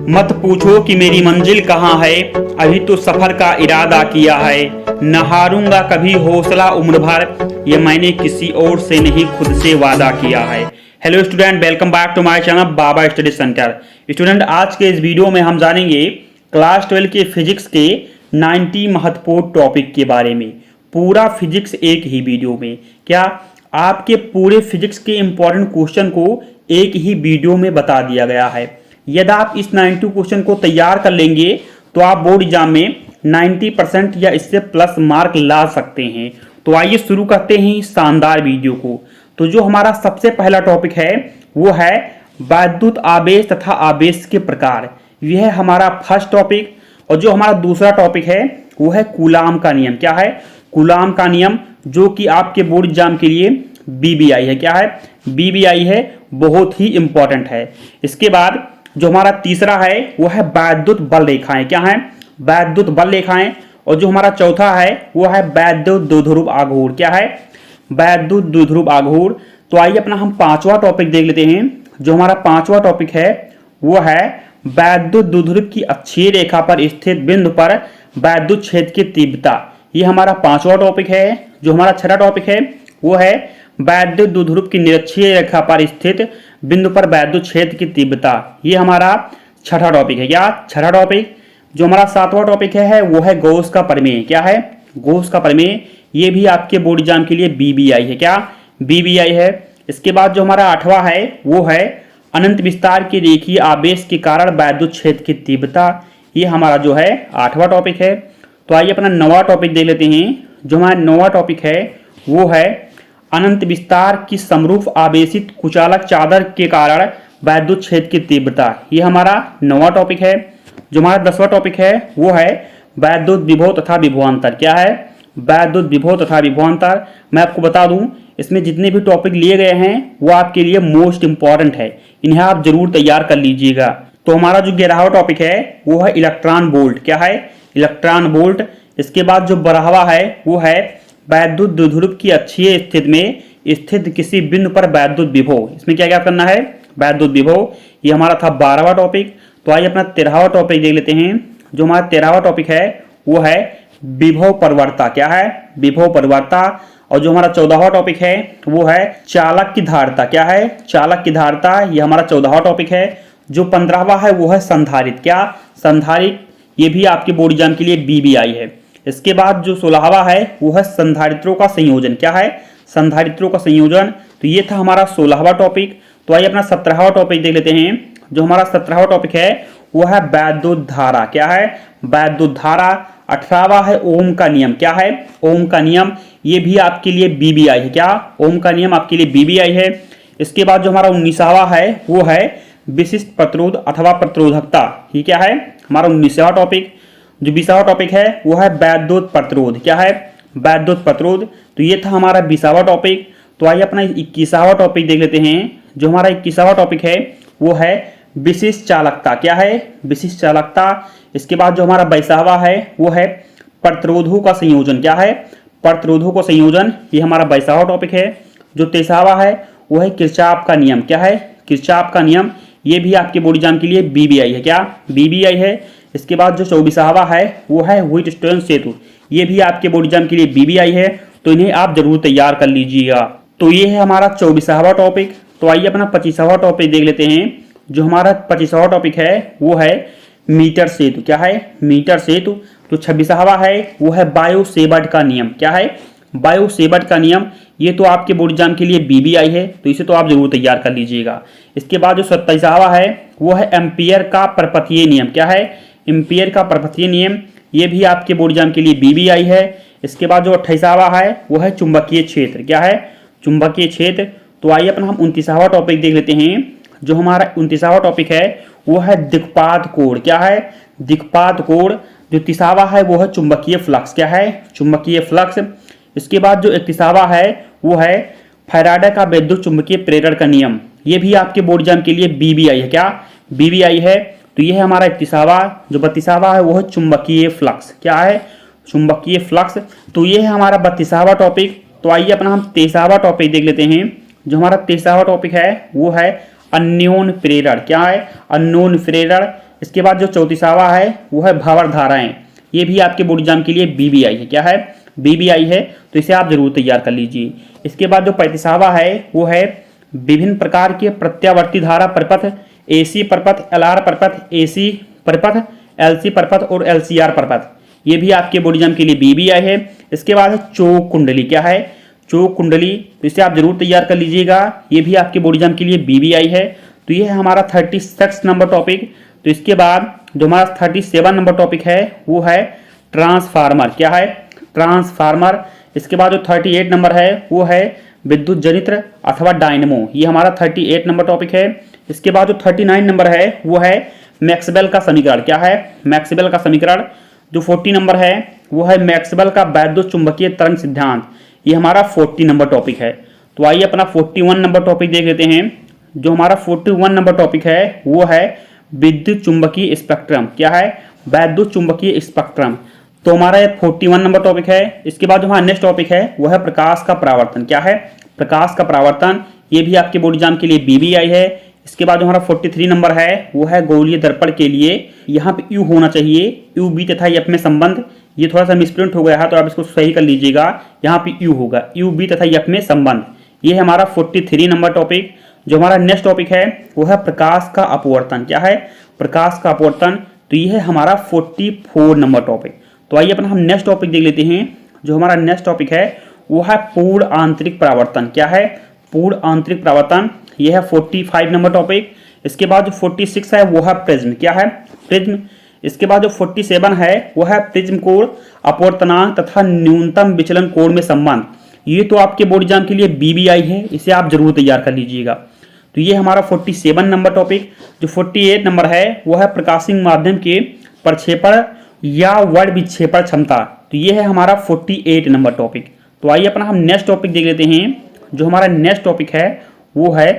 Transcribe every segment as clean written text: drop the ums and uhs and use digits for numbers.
मत पूछो कि मेरी मंजिल कहाँ है, अभी तो सफर का इरादा किया है। न हारूंगा कभी हौसला उम्र भर, ये मैंने किसी और से नहीं खुद से वादा किया है। Hello student, welcome back to my channel Baba study centre. Student, आज के इस वीडियो में हम जानेंगे क्लास 12 के फिजिक्स के 90 महत्वपूर्ण टॉपिक के बारे में। पूरा फिजिक्स एक ही वीडियो में। क्या आपके पूरे फिजिक्स के इंपॉर्टेंट क्वेश्चन को एक ही वीडियो में बता दिया गया है। यदि आप इस 90 क्वेश्चन को तैयार कर लेंगे तो आप बोर्ड एग्जाम में 90% या इससे प्लस मार्क ला सकते हैं। तो आइए शुरू करते हैं इस शानदार वीडियो को। तो जो हमारा सबसे पहला टॉपिक है वो है वैद्युत आवेश तथा आवेश के प्रकार। यह है हमारा फर्स्ट टॉपिक। और जो हमारा दूसरा टॉपिक है वो है कूलाम का नियम। क्या है? कूलाम का नियम, जो कि आपके बोर्ड एग्जाम के लिए बीबीआई है। क्या है? बीबीआई है, बहुत ही इंपॉर्टेंट है। इसके बाद जो हमारा तीसरा है वो है वैद्युत बल रेखाएं। क्या है? वैद्युत बल रेखाएं। और जो हमारा चौथा है वो है वैद्युत द्विध्रुव आघूर्ण। क्या है? वैद्युत द्विध्रुव आघूर्ण। तो आइए अपना हम पांचवा टॉपिक देख लेते हैं। जो हमारा पांचवा टॉपिक है वो है वैद्युत द्विध्रुव की अक्षीय रेखा पर स्थित बिंदु पर वैद्युत क्षेत्र की तीव्रता। ये हमारा पांचवा टॉपिक है। जो हमारा छठा टॉपिक है वो है वैद्युत द्विध्रुव की निरक्षीय रेखा पर स्थित बिंदु पर वैद्युत क्षेत्र की तीव्रता। ये हमारा छठा टॉपिक है। क्या? छठा टॉपिक। जो हमारा सातवां टॉपिक है वो है गॉस का प्रमेय। क्या है? गॉस का प्रमेय। ये भी आपके बोर्ड एग्जाम के लिए बीबीआई है। क्या? बीबीआई है। इसके बाद जो हमारा आठवां है वो है अनंत विस्तार के रेखीय आवेश के कारण वैद्युत क्षेत्र की तीव्रता। ये हमारा जो है आठवां टॉपिक है। तो आइए अपना नौवां टॉपिक देख लेते हैं। जो हमारा नौवां टॉपिक है वो है अनंत विस्तार की समरूप आवेशित कुचालक चादर के कारण वैद्युत क्षेत्र की तीव्रता। ये हमारा नौवां टॉपिक है। जो हमारा 10वां टॉपिक है वो है वैद्युत विभव तथा विभवांतर। क्या है? वैद्युत विभव तथा विभवांतर। मैं आपको बता दूं, इसमें जितने भी टॉपिक लिए गए हैं वो आपके लिए मोस्ट इंपॉर्टेंट है। इन्हें आप जरूर तैयार कर लीजिएगा। तो हमारा जो 11वां टॉपिक है वो है इलेक्ट्रॉन वोल्ट। क्या है? Electron volt. इसके बाद जो 12वां है वो है वैद्युत द्विध्रुव की अक्षीय स्थिति में स्थित किसी बिंदु पर वैद्युत विभव। इसमें क्या क्या करना है? वैद्युत विभव। ये हमारा था 12वां टॉपिक। तो आइए अपना 13वां टॉपिक देख लेते हैं। जो हमारा 13वां टॉपिक है वो है विभव परिवर्तता। क्या है? विभव परिवर्तता। और जो हमारा 14वां टॉपिक है वो है चालक की धारिता। क्या है? चालक की धारिता। ये हमारा 14वां टॉपिक है। जो 15वां है वो है संधारित्र। क्या? संधारित्र। ये भी आपके बोर्ड एग्जाम के लिए बीबीआई है। इसके बाद जो 16वां है वो है संधारित्रों का संयोजन। क्या है? संधारित्रों का संयोजन। तो ये था हमारा 16वां टॉपिक। तो आइए अपना 17वां टॉपिक देख लेते हैं। जो हमारा 17वां टॉपिक है वो है वैद्युत धारा। क्या है? वैद्युत धारा। 18वां है ओम का नियम। क्या है? ओम का नियम। ये भी आपके लिए बीबीआई है। क्या? ओम का नियम आपके लिए बीबीआई है। इसके बाद जो हमारा 19वां है वो है विशिष्ट प्रतिरोध अथवा प्रतिरोधकता। ये क्या है? हमारा 19वां टॉपिक। जो 20वां टॉपिक है वो है वैद्युत प्रतिरोध। क्या है? वैद्युत प्रतिरोध। तो ये था हमारा 20वां टॉपिक। तो आइए अपना 21वां टॉपिक देख लेते हैं। जो हमारा 21वां टॉपिक है वो है विशिष्ट चालकता। क्या है? विशिष्ट चालकता। इसके बाद जो हमारा 22वां है वो है प्रतिरोधों का संयोजन। क्या है? प्रतिरोधों का संयोजन। ये हमारा 22वां टॉपिक है। जो 23वां है वो है किरचॉफ का नियम। क्या है? किरचॉफ का नियम। ये भी आपके बोर्ड एग्जाम के लिए बीबीआई है। क्या? बीबीआई है। इसके बाद जो 24वां है वो है व्हीटस्टोन सेतु। ये भी आपके बोर्ड एग्जाम के लिए बीबीआई है। तो इन्हें आप जरूर तैयार कर लीजिएगा। तो ये है हमारा 24वां टॉपिक। तो आइए अपना 25वां टॉपिक देख लेते हैं। जो हमारा 25वां टॉपिक है वो है मीटर सेतु। क्या है? मीटर सेतु। तो 26वां है वो है बायो सेवर्ट का नियम। क्या है? बायो सेवर्ट का नियम। ये तो आपके बोर्ड एग्जाम के लिए बीबीआई है, तो इसे तो आप जरूर तैयार कर लीजिएगा। इसके बाद जो 27वां है वो है एम्पियर का पर्पतीय नियम। क्या है? एम्पियर का पर्पतीय नियम। ये भी आपके बोर्ड एग्जाम के लिए बीबीआई है। इसके बाद जो 28वां है वो है चुंबकीय क्षेत्र। क्या है? चुंबकीय क्षेत्र। तो आइए अपना हम 29वां टॉपिक देख लेते हैं। जो हमारा 29वां टॉपिक है वो है दिक्पात कोण। क्या है? दिक्पात कोण। जो 30वां है वो है चुंबकीय फ्लक्स। क्या है? चुंबकीय फ्लक्स। इसके बाद जो 31वां है वो है फैराडे का विद्युत चुंबकीय प्रेरण का नियम। ये भी आपके बोर्ड एग्जाम के लिए बीबीआई है। क्या? बीबीआई है। तो ये है हमारा 31वां। जो 32वां है वो है चुंबकीय फ्लक्स। क्या है? चुंबकीय फ्लक्स। तो ये है हमारा 32वां टॉपिक। तो आइए अपना हम 23वां टॉपिक देख लेते हैं। जो हमारा 23वां टॉपिक है वो है अन्योन प्रेरण। क्या है? अन्योन प्रेरण। इसके बाद जो 34वां है वो है भावर धाराएं, ये भी आपके बोर्ड एग्जाम के लिए बीबीआई है। क्या है? बीबीआई है, तो इसे आप जरूर तैयार कर लीजिए। इसके बाद जो 35वां है वो है विभिन्न प्रकार के प्रत्यावर्ती धारा परिपथ, एसी परिपथ, एलआर परिपथ, एसी परिपथ, एलसी परिपथ और एलसीआर परिपथ, ये भी आपके बोर्ड एग्जाम के लिए बीबीआई है। इसके बाद है चौक कुंडली। क्या है? चौक कुंडली, तो इसे आप जरूर तैयार कर लीजिएगा, ये भी आपके बोर्ड एग्जाम के लिए बीबीआई है। तो ये है हमारा 36 नंबर टॉपिक। तो इसके बाद जो हमारा 37 नंबर टॉपिक है वो है ट्रांसफार्मर। क्या है? ट्रांसफार्मर। इसके बाद जो 38 नंबर है वो है विद्युत जनित्र अथवा डायनमो, ये हमारा 38 नंबर टॉपिक है। इसके बाद जो 39 नंबर है वो है मैक्सवेल का समीकरण। क्या है? मैक्सवेल का समीकरण। जो 40 नंबर है वो है मैक्सवेल का वैद्युत चुंबकीय तरंग सिद्धांत, ये हमारा 40 नंबर टॉपिक है। तो आइए अपना 41 नंबर टॉपिक देख लेते हैं। जो हमारा 41 नंबर टॉपिक है वो है विद्युत चुंबकीय स्पेक्ट्रम। क्या है? वैद्युत चुंबकीय स्पेक्ट्रम। तो हमारा ये 41 नंबर टॉपिक है। इसके बाद जो हमारा नेक्स्ट टॉपिक है वो है प्रकाश का परावर्तन। क्या है? प्रकाश का परावर्तन, ये भी आपके बोर्ड एग्जाम के लिए बीबीआई है। इसके बाद जो हमारा 43 नंबर है वो है गोलीय दर्पण के लिए, यहाँ पे यू होना चाहिए, यू बी तथा एफ में संबंध, ये थोड़ा सा मिसप्रिंट हो गया है तो आप इसको सही कर लीजिएगा, यहाँ पे यू होगा, यू बी तथा एफ में संबंध। ये है हमारा 43 नंबर टॉपिक। जो हमारा नेक्स्ट टॉपिक है वो है प्रकाश का अपवर्तन। क्या है? प्रकाश का अपवर्तन। तो ये है हमारा 44 नंबर टॉपिक। तो आइए अपना हम नेक्स्ट टॉपिक देख लेते हैं। जो हमारा नेक्स्ट टॉपिक है वो है पूर्ण आंतरिक परावर्तन। क्या है? पूर्ण आंतरिक परावर्तन, यह है 45 नंबर टॉपिक। इसके बाद जो 46 है वो है प्रिज्म। क्या है? प्रिज्म। इसके बाद जो 47 है वो है प्रिज्म कोण, अपवर्तनांक तथा न्यूनतम विचलन कोण में संबंध, ये तो आपके बोर्ड एग्जाम के लिए बीबीआई है, इसे आप जरूर तैयार कर लीजिएगा। तो ये हमारा 47 नंबर टॉपिक। जो 48 नंबर है वो है प्रकाशिक माध्यम के प्रक्षेपण या वर्ण विक्षेपण क्षमता, तो ये है हमारा 48 नंबर टॉपिक। तो आइए अपना हम नेक्स्ट टॉपिक देख लेते हैं। जो हमारा नेक्स्ट टॉपिक है वो है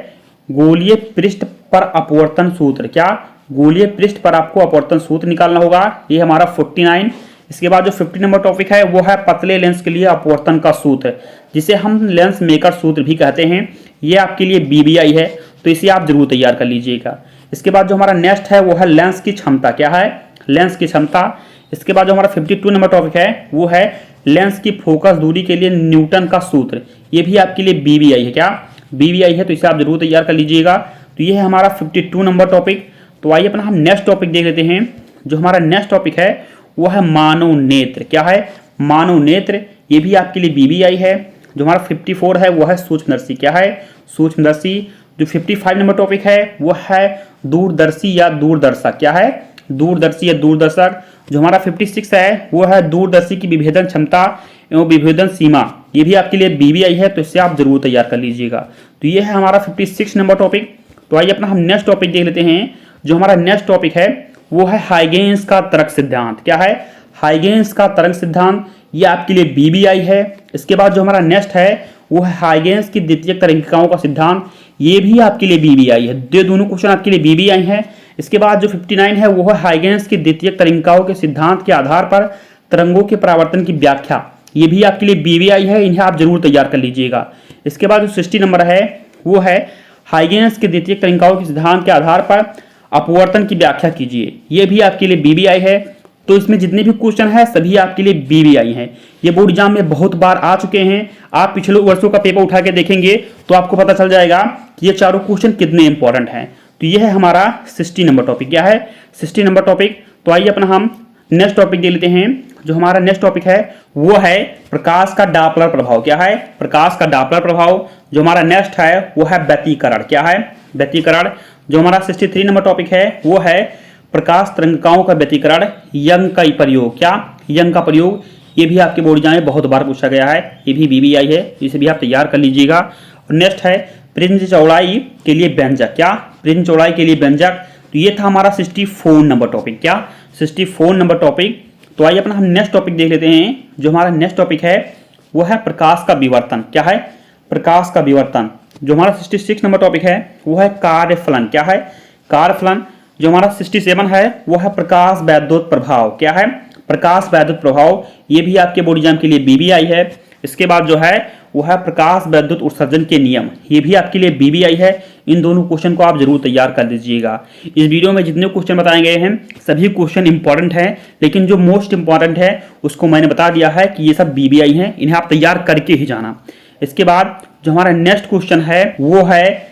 गोलीय पृष्ठ पर अपवर्तन सूत्र। क्या? गोलीय पृष्ठ पर आपको अपवर्तन सूत्र निकालना होगा, ये हमारा 49। इसके बाद जो 50 नंबर टॉपिक है वो है पतले लेंस के लिए अपवर्तन का सूत्र, जिसे हम लेंस मेकर सूत्र भी कहते हैं, ये आपके लिए बीबीआई है, तो इसे आप जरूर तैयार कर लीजिएगा। इसके बाद जो हमारा नेक्स्ट है वो है लेंस की क्षमता। क्या है? लेंस की क्षमता। इसके बाद जो हमारा 52 नंबर टॉपिक है वो है लेंस की फोकस दूरी के लिए न्यूटन का सूत्र, ये भी आपके लिए बीबीआई है। क्या? बीबीआई है, तो इसे आप जरूर तैयार कर लीजिएगा। तो ये है हमारा 52 नंबर टॉपिक। तो आइए अपना हम नेक्स्ट टॉपिक देख लेते हैं। जो हमारा नेक्स्ट टॉपिक है वो है मानव नेत्र। क्या है? मानव नेत्र, ये भी आपके लिए बीबीआई है। जो हमारा 54 है वो है सूक्ष्मदर्शी। क्या है? सूक्ष्मदर्शी। जो 55 नंबर टॉपिक है वो है दूरदर्शी या दूरदर्शक। क्या है? दूरदर्शी या दूरदर्शक। जो हमारा 56 है वो है दूरदर्शी की विभेदन क्षमता एवं विभेदन सीमा, ये भी आपके लिए बीबीआई है, तो इससे आप जरूर तैयार कर लीजिएगा। तो ये है हमारा 56 नंबर टॉपिक। तो आइए अपना हम नेक्स्ट टॉपिक देख लेते हैं। जो हमारा नेक्स्ट टॉपिक है वो है हाइगेन्स का तरंग सिद्धांत। क्या है? हाइगेन्स का तरंग सिद्धांत, ये आपके लिए बीबीआई है। इसके बाद जो हमारा नेक्स्ट है वो है हाइगेन्स की द्वितीयक तरंगिकाओं का सिद्धांत, ये भी आपके लिए बीबीआई है। ये दोनों क्वेश्चन आपके लिए बीबीआई है। इसके बाद जो 59 है वो है हाइगेन्स की द्वितीयक तरंगिकाओं के सिद्धांत के आधार पर तरंगों के परावर्तन की व्याख्या, ये भी आपके लिए बीबीआई है, इन्हें आप जरूर तैयार कर लीजिएगा। इसके बाद जो 60 नंबर है वो है हाइगेन्स के द्वितीयक तरंगिकाओं के सिद्धांत के आधार पर अपवर्तन की व्याख्या कीजिए, ये भी आपके लिए बीबीआई है। तो इसमें जितने भी क्वेश्चन है सभी आपके लिए बीबीआई हैं। ये बोर्ड एग्जाम में बहुत बार आ चुके हैं, आप पिछले वर्षों का पेपर उठा के देखेंगे तो आपको पता चल जाएगा कि ये चारों क्वेश्चन कितने इंपॉर्टेंट हैं। तो ये है हमारा 60 नंबर टॉपिक। क्या है? 60 नंबर टॉपिक। तो आइए अपना हम नेक्स्ट टॉपिक देख लेते हैं। जो हमारा नेक्स्ट टॉपिक है वो है प्रकाश का डापलर प्रभाव। क्या है? प्रकाश का डापलर प्रभाव। जो हमारा नेक्स्ट है वो है व्यतिकरण। क्या है? व्यतिकरण। जो हमारा 63 नंबर टॉपिक है वो है प्रकाश तरंगिकाओं का व्यतिकरण, यंग का प्रयोग। क्या? यंग का प्रयोग, ये भी आपके बोर्ड एग्जाम में बहुत बार पूछा गया है, ये भी बीबीआई है, इसे भी आप तैयार कर लीजिएगा। और नेक्स्ट है प्रिज्म चौड़ाई के लिए व्यंजक। क्या? प्रिज्म चौड़ाई के लिए व्यंजक। तो ये था हमारा 64 नंबर टॉपिक। क्या? 64 नंबर टॉपिक। तो आइए अपना हम नेक्स्ट टॉपिक देख लेते हैं। जो हमारा नेक्स्ट टॉपिक है वो है प्रकाश का विवर्तन। क्या है? प्रकाश का विवर्तन। जो हमारा 66 नंबर टॉपिक है वो है कार्यफलन। क्या है? कार्यफलन। जो हमारा 67 है वो है प्रकाश वैद्युत प्रभाव। क्या है? प्रकाश वैद्युत प्रभाव, ये भी आपके बोर्ड एग्जाम के लिए बीबीआई है। इसके बाद जो है वो है प्रकाश विद्युत उत्सर्जन के नियम, ये भी आपके लिए बीबीआई है। इन दोनों क्वेश्चन को आप जरूर तैयार कर लीजिएगा। इस वीडियो में जितने क्वेश्चन बताए गए हैं सभी क्वेश्चन इंपॉर्टेंट हैं, लेकिन जो मोस्ट इंपॉर्टेंट है उसको मैंने बता दिया है कि ये सब बीबीआई हैं, इन्हें आप तैयार करके ही जाना। इसके बाद जो हमारा नेक्स्ट क्वेश्चन है वो है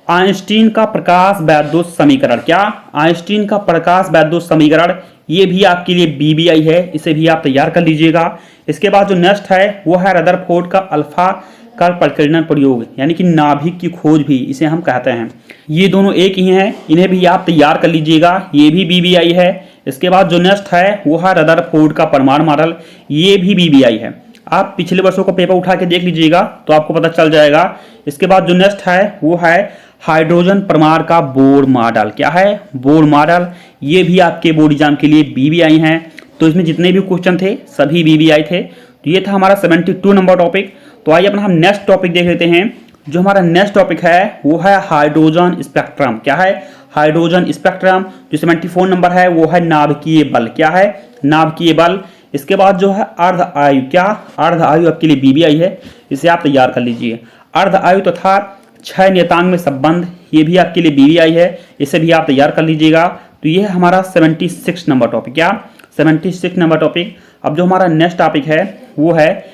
आइंस्टीन का प्रकाश विद्युत समीकरण। क्या आइंस्टीन का प्रकाश विद्युत समीकरण, ये भी आपके लिए बीबीआई है, इसे भी आप तैयार कर लीजिएगा। इसके बाद जो नेक्स्ट है वो है रदरफोर्ड का अल्फा का प्रकीर्णन प्रयोग, यानी कि नाभिक की खोज भी इसे हम कहते हैं। ये दोनों एक ही हैं, इन्हें भी आप तैयार कर लीजिएगा, ये भी बीबीआई है। इसके बाद जो नेक्स्ट है वो है रदरफोर्ड का परमाणु मॉडल, ये भी बीबीआई है। आप पिछले वर्षों का पेपर उठा के देख लीजिएगा तो आपको पता चल जाएगा। इसके बाद जो नेक्स्ट है वो है हाइड्रोजन परमाणु का बोर मॉडल। क्या है? बोर मॉडल, ये भी आपके बोर्ड एग्जाम के लिए बीबीआई हैं। तो इसमें जितने भी क्वेश्चन थे सभी बीबीआई थे। तो ये था हमारा 72 नंबर टॉपिक। तो आइए अपना हम नेक्स्ट टॉपिक देख लेते हैं। जो हमारा नेक्स्ट टॉपिक है वो है हाइड्रोजन स्पेक्ट्रम। क्या है? Hydrogen spectrum. जो 74 नंबर है वो है नाभिकीय बल। क्या है? नाभिकीय बल। इसके बाद जो है अर्ध आयु। क्या? अर्ध आयु आपके लिए बीबीआई है, इसे आप तैयार कर लीजिए। अर्ध आयु तथा क्षय नियतांक में संबंध, ये भी आपके लिए बीबीआई है, इसे भी आप तैयार कर लीजिएगा। तो ये है हमारा 76 नंबर टॉपिक। क्या? 76 नंबर टॉपिक। अब जो हमारा नेक्स्ट टॉपिक है वो है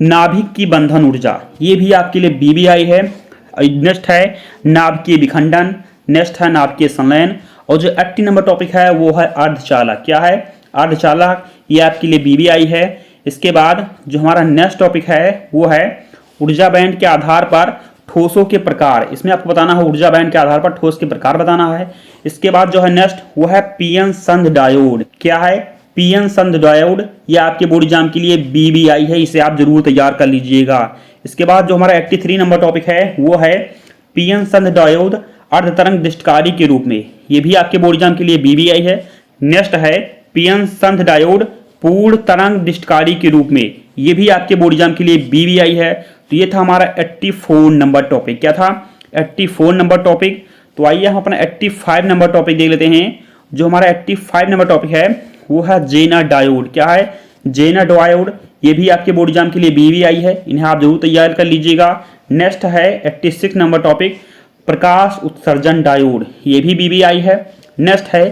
नाभिक की बंधन ऊर्जा, ये भी आपके लिए बीबीआई है। नेक्स्ट है नाभिकीय विखंडन, नेक्स्ट है नाभिकीय संलयन, और जो 80 नंबर टॉपिक है वो है अर्धचालक। क्या है? अर्धचालक, ये आपके लिए बीबीआई है। इसके बाद जो हमारा नेक्स्ट टॉपिक है वो है ऊर्जा बैंड के आधार पर ठोसों के प्रकार। इसमें आपको बताना है ऊर्जा बैंड के आधार पर ठोस के प्रकार बताना है। इसके बाद जो है नेक्स्ट वो है पीएन संध डायोड। क्या है? पीएन संध डायोड, ये आपके बोर्ड एग्जाम के लिए बीबीआई है, इसे आप जरूर तैयार कर लीजिएगा। इसके बाद जो हमारा 83 नंबर टॉपिक है वो है पीएन संध डायोड अर्धतरंग दृष्टकारी के रूप में, ये भी आपके बोर्ड एग्जाम के लिए बीबीआई है। नेक्स्ट है पीएन संध डायोड पूर्ण तरंग दृष्टकारी के रूप में, ये भी आपके बोर्ड एग्जाम के लिए बीबीआई है। तो ये था हमारा 84 नंबर टॉपिक। क्या था? 84 नंबर टॉपिक। तो आइए हम अपना 85 नंबर टॉपिक देख लेते हैं। जो हमारा 85 नंबर टॉपिक है वो है जेना डायोड। क्या है? जेना डायोड, ये भी आपके बोर्ड एग्जाम के लिए बीबीआई है, इन्हें आप जरूर तैयार कर लीजिएगा। नेक्स्ट है 86 नंबर टॉपिक प्रकाश उत्सर्जन डायोड, ये भी बीबीआई है। नेक्स्ट है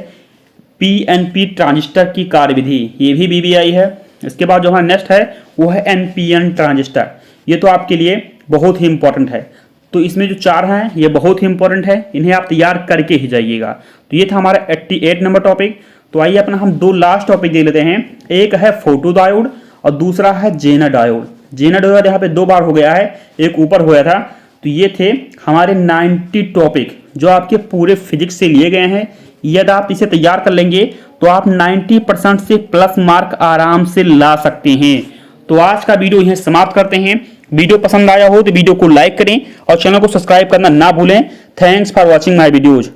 पीएनपी ट्रांजिस्टर की कार्यविधि, ये भी बीबीआई है। इसके बाद जो हमारा नेक्स्ट है वो है एनपीएन ट्रांजिस्टर, ये तो आपके लिए बहुत ही इंपॉर्टेंट है। तो इसमें जो 4 हैं ये बहुत ही इंपॉर्टेंट है, इन्हें आप तैयार करके ही जाइएगा। तो ये था हमारा 88 नंबर टॉपिक। तो आइए अपना हम 2 लास्ट टॉपिक देख लेते हैं। एक है फोटो डायोड और दूसरा है जेना डायोड। जेना डायोड यहाँ पे 2 बार हो गया है, एक ऊपर हो गया था। तो ये थे हमारे 90 टॉपिक जो आपके पूरे फिजिक्स से लिए गए हैं। यदि आप इसे तैयार कर लेंगे तो आप 90% से प्लस मार्क आराम से ला सकते हैं। तो आज का वीडियो यहीं समाप्त करते हैं। वीडियो पसंद आया हो तो वीडियो को लाइक करें और चैनल को सब्सक्राइब करना ना भूलें। Thanks for watching my videos.